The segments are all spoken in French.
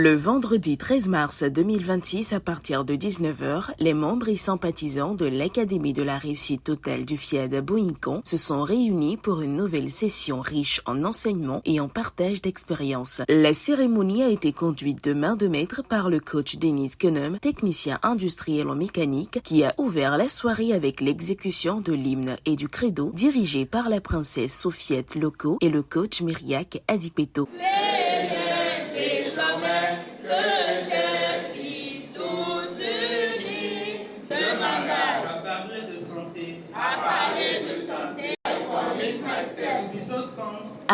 Le vendredi 13 mars 2026, à partir de 19h, les membres et sympathisants de l'Académie de la réussite totale du FIAD à Bohincan se sont réunis pour une nouvelle session riche en enseignements et en partage d'expériences. La cérémonie a été conduite de main de maître par le coach Denis Kenem, technicien industriel en mécanique, qui a ouvert la soirée avec l'exécution de l'hymne et du credo dirigé par la princesse Sofiette Loco et le coach Myriac Adipeto.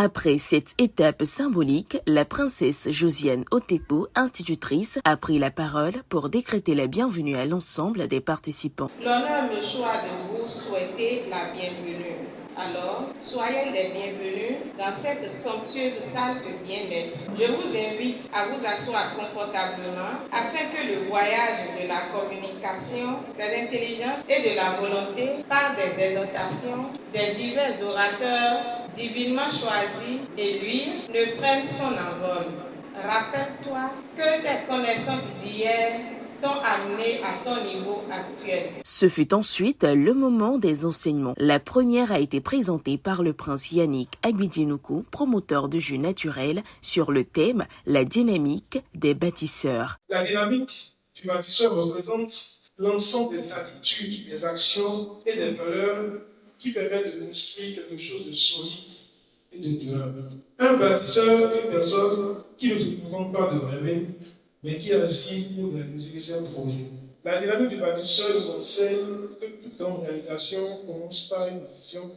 Après cette étape symbolique, la princesse Josiane Oteko, institutrice, a pris la parole pour décréter la bienvenue à l'ensemble des participants. L'honneur me choisit de vous souhaiter la bienvenue. Alors, soyez les bienvenus dans cette somptueuse salle de bien-être. Je vous invite à vous asseoir confortablement afin que le voyage de la communication, des intelligences et de la volonté par des exhortations des divers orateurs divinement choisis et lui ne prenne son envol. Rappelle-toi que tes connaissances d'hier t'ont amené à ton niveau actuel. Ce fut ensuite le moment des enseignements. La première a été présentée par le prince Yannick Aguidinoukou, promoteur de jus naturel, sur le thème « La dynamique des bâtisseurs ». La dynamique du bâtisseur représente l'ensemble des attitudes, des actions et des valeurs qui permettent de construire quelque chose de solide et de durable. Un bâtisseur est une personne qui ne se contente pas de rêver, mais qui agit pour réaliser ses projets. La dynamique du bâtisseur nous enseigne que toute grande réalisation commence par une vision,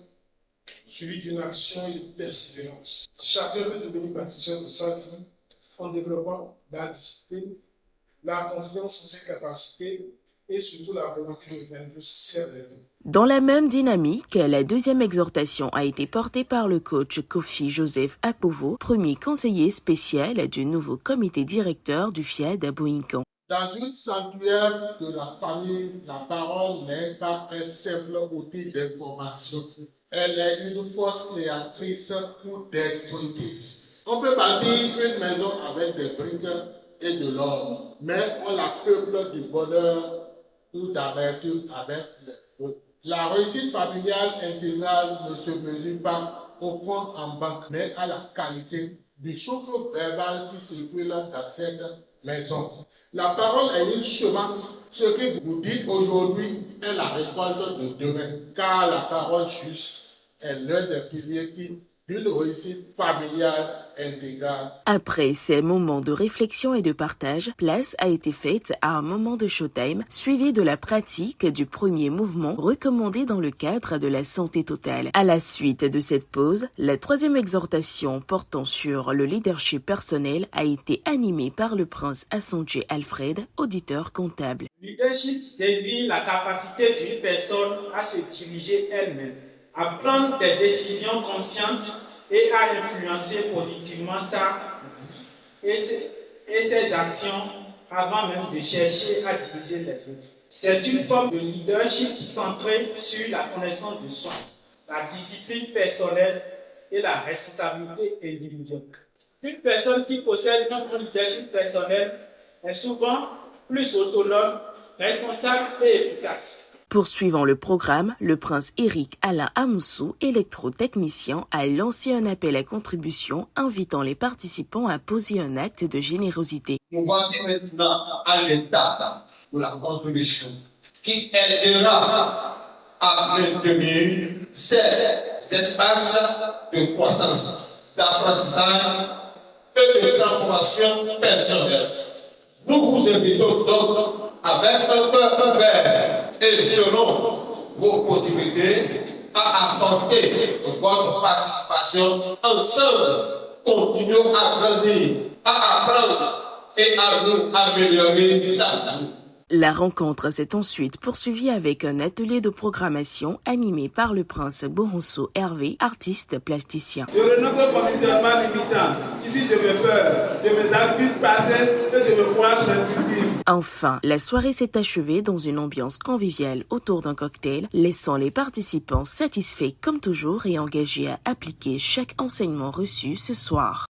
suivie d'une action et de persévérance. Chacun peut devenir bâtisseur de sa vie en développant la discipline, la confiance en ses capacités et surtout la volonté de réaliser ses rêves. Dans la même dynamique, la deuxième exhortation a été portée par le coach Kofi Joseph Akpovo, premier conseiller spécial du nouveau comité directeur du FIAD à Bohincan. Dans une sanctuaire de la famille, la parole n'est pas un simple outil d'information. Elle est une force créatrice ou destructrice. On peut bâtir une maison avec des briques et de l'or, mais on la peuple du bonheur ou d'amertume avec le feu. La réussite familiale intégrale ne se mesure pas au compte en banque, mais à la qualité du souffle verbal qui circule dans cette maison. La parole est une semence. Ce que vous dites aujourd'hui est la récolte de demain, car la parole juste est l'un des piliers d'une réussite familiale intégrale. Après ces moments de réflexion et de partage, place a été faite à un moment de showtime, suivi de la pratique du premier mouvement recommandé dans le cadre de la santé totale. À la suite de cette pause, la troisième exhortation portant sur le leadership personnel a été animée par le prince Assondje Alfred, auditeur comptable. Le leadership désigne la capacité d'une personne à se diriger elle-même, à prendre des décisions conscientes et à influencer positivement sa vie et ses actions avant même de chercher à diriger les autres. C'est une forme de leadership centrée sur la connaissance de soi, la discipline personnelle et la responsabilité individuelle. Une personne qui possède un leadership personnel est souvent plus autonome, responsable et efficace. Poursuivant le programme, le prince Éric Alain Amoussou, électrotechnicien, a lancé un appel à contribution invitant les participants à poser un acte de générosité. Nous voici maintenant à l'étape de la contribution qui aidera à maintenir ces espaces de croissance, d'apprentissage et de transformation personnelle. Nous vous invitons donc avec un cœur ouvert et selon vos possibilités à apporter votre participation. Ensemble, continuons à grandir, à apprendre et à nous améliorer chaque jour. La rencontre s'est ensuite poursuivie avec un atelier de programmation animé par le prince Boronso Hervé, artiste plasticien. Je renonce au conditionnement limitant, issu de mes peurs, de mes habitudes passées et de mes croyances restrictives. Enfin, la soirée s'est achevée dans une ambiance conviviale autour d'un cocktail, laissant les participants satisfaits comme toujours et engagés à appliquer chaque enseignement reçu ce soir.